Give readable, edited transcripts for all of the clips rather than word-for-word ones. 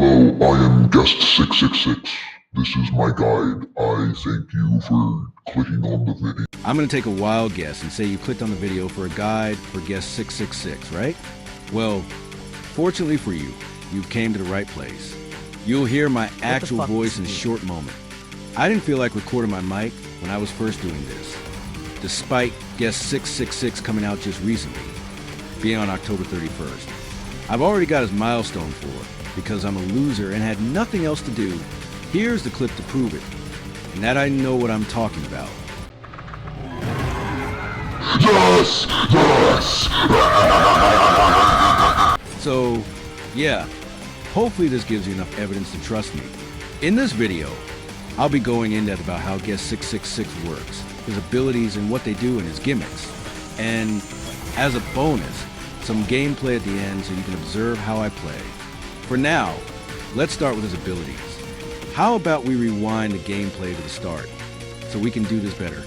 Hello, I am Guest 666. This is my guide. I thank you for clicking on the video. I'm going to take a wild guess and say you clicked on the video for a guide for Guest 666, right? Well, fortunately for you, you came to the right place. You'll hear my actual voice in a short moment. I didn't feel like recording my mic when I was first doing this, despite Guest 666 coming out just recently, being on October 31st. I've already got his milestone for it, because I'm a loser and had nothing else to do. Here's the clip to prove it, and that I know what I'm talking about. Yes! Yes! So, yeah, hopefully this gives you enough evidence to trust me. In this video, I'll be going in depth about how Guest 666 works, his abilities and what they do and his gimmicks. And as a bonus, some gameplay at the end so you can observe how I play. For now, let's start with his abilities. How about we rewind the gameplay to the start so we can do this better?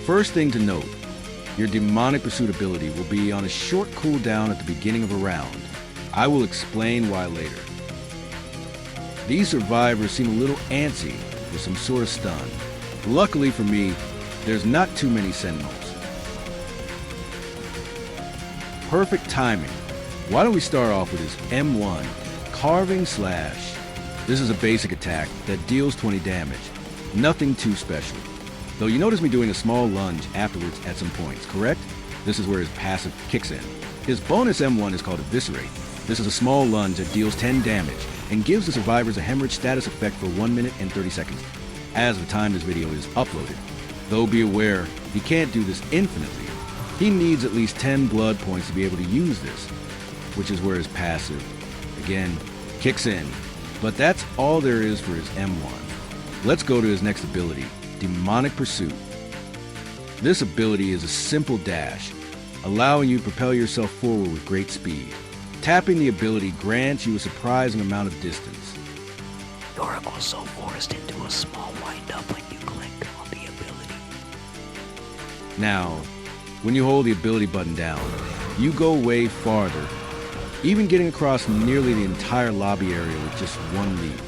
First thing to note, your Demonic Pursuit ability will be on a short cooldown at the beginning of a round. I will explain why later. These survivors seem a little antsy with some sort of stun. Luckily for me, there's not too many sentinels. Perfect timing. Why don't we start off with his M1, Carving Slash. This is a basic attack that deals 20 damage. Nothing too special. Though you notice me doing a small lunge afterwards at some points, correct? This is where his passive kicks in. His bonus M1 is called Eviscerate. This is a small lunge that deals 10 damage and gives the survivors a hemorrhage status effect for 1 minute and 30 seconds, as of the time this video is uploaded. Though be aware, he can't do this infinitely. He needs at least 10 blood points to be able to use this, which is where his passive, again, kicks in. But that's all there is for his M1. Let's go to his next ability, Demonic Pursuit. This ability is a simple dash, allowing you to propel yourself forward with great speed. Tapping the ability grants you a surprising amount of distance. You're also forced into a small wind-up when you click on the ability. Now, when you hold the ability button down, you go way farther, even getting across nearly the entire lobby area with just one leap.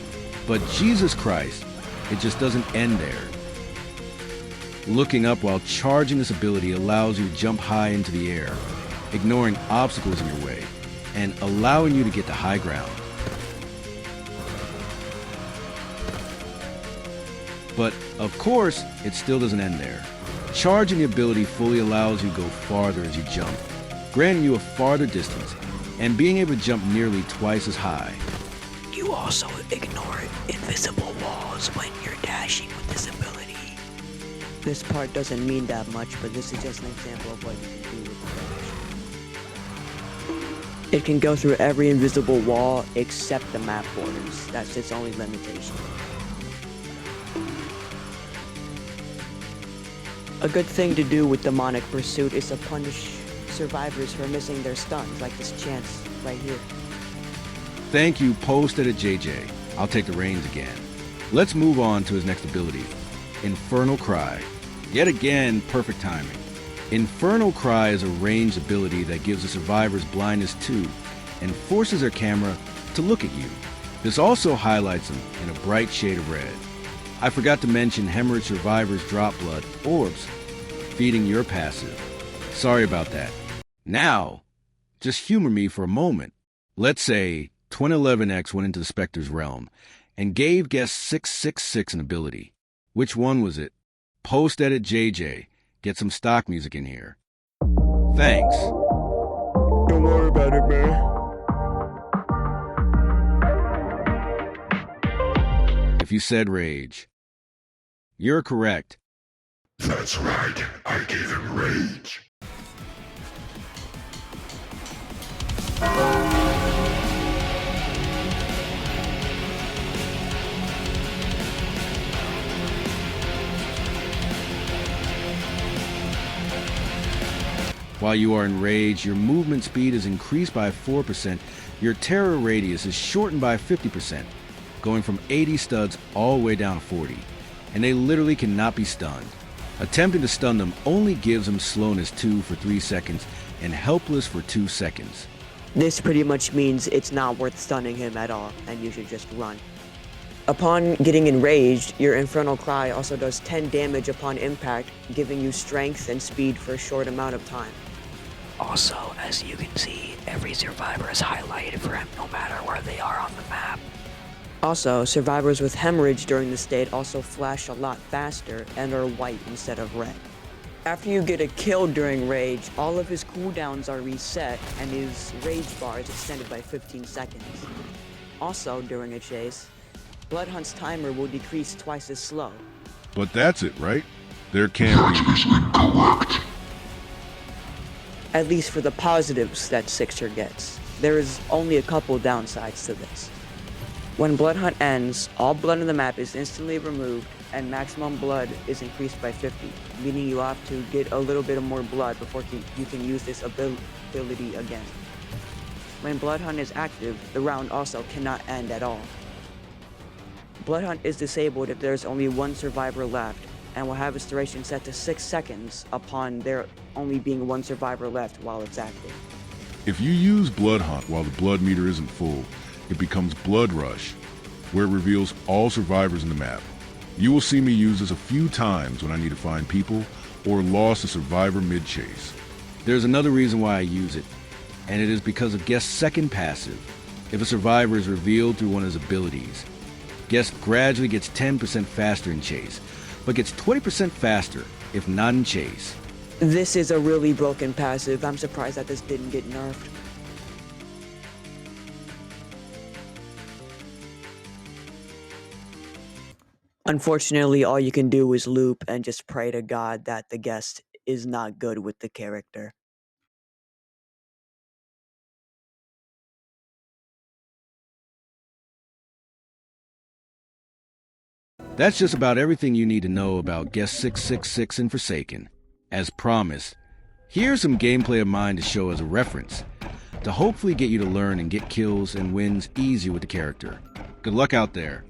But Jesus Christ, it just doesn't end there. Looking up while charging this ability allows you to jump high into the air, ignoring obstacles in your way, and allowing you to get to high ground. But, of course, it still doesn't end there. Charging the ability fully allows you to go farther as you jump, granting you a farther distance, and being able to jump nearly twice as high. You also ignore invisible walls when you're dashing with this ability. This part doesn't mean that much, but this is just an example of what you can do with the dash. It can go through every invisible wall except the map borders. That's its only limitation. A good thing to do with Demonic Pursuit is to punish survivors for missing their stuns, like this chance right here. Thank you, Post@JJ. I'll take the reins again. Let's move on to his next ability, Infernal Cry. Yet again, perfect timing. Infernal Cry is a ranged ability that gives the survivors blindness 2 and forces their camera to look at you. This also highlights them in a bright shade of red. I forgot to mention hemorrhage survivors drop blood orbs, feeding your passive. Sorry about that. Now, just humor me for a moment. Let's say Twin 11X went into the Spectre's realm and gave Guest 666 an ability. Which one was it? Post@JJ. Get some stock music in here. Thanks. Don't worry about it, man. If you said rage. You're correct. That's right, I gave him rage. While you are in rage, your movement speed is increased by 4%, your terror radius is shortened by 50%, going from 80 studs all the way down to 40, and they literally cannot be stunned. Attempting to stun them only gives them slowness 2 for 3 seconds and helpless for 2 seconds. This pretty much means it's not worth stunning him at all, and you should just run. Upon getting enraged, your Infernal Cry also does 10 damage upon impact, giving you strength and speed for a short amount of time. Also, as you can see, every survivor is highlighted for him no matter where they are on the map. Also, survivors with hemorrhage during the state also flash a lot faster and are white instead of red. After you get a kill during Rage, all of his cooldowns are reset and his Rage bar is extended by 15 seconds. Also, during a chase, Bloodhunt's timer will decrease twice as slow. But that's it, right? There can't be... That is incorrect. At least for the positives that Sixer gets. There is only a couple downsides to this. When Bloodhunt ends, all blood on the map is instantly removed and maximum blood is increased by 50, meaning you have to get a little bit of more blood before you can use this ability again. When Bloodhunt is active, the round also cannot end at all. Bloodhunt is disabled if there is only one survivor left, and will have its duration set to 6 seconds upon there only being one survivor left while it's active. If you use Blood Hunt while the blood meter isn't full, it becomes Blood Rush, where it reveals all survivors in the map. You will see me use this a few times when I need to find people or lost a survivor mid-chase. There's another reason why I use it, and it is because of Guest's second passive. If a survivor is revealed through one of his abilities, Guest gradually gets 10% faster in chase, but gets 20% faster if not in chase. This is a really broken passive. I'm surprised that this didn't get nerfed. Unfortunately, all you can do is loop and just pray to God that the Guest is not good with the character. That's just about everything you need to know about Guest 666 in Forsaken. As promised, here's some gameplay of mine to show as a reference, to hopefully get you to learn and get kills and wins easier with the character. Good luck out there.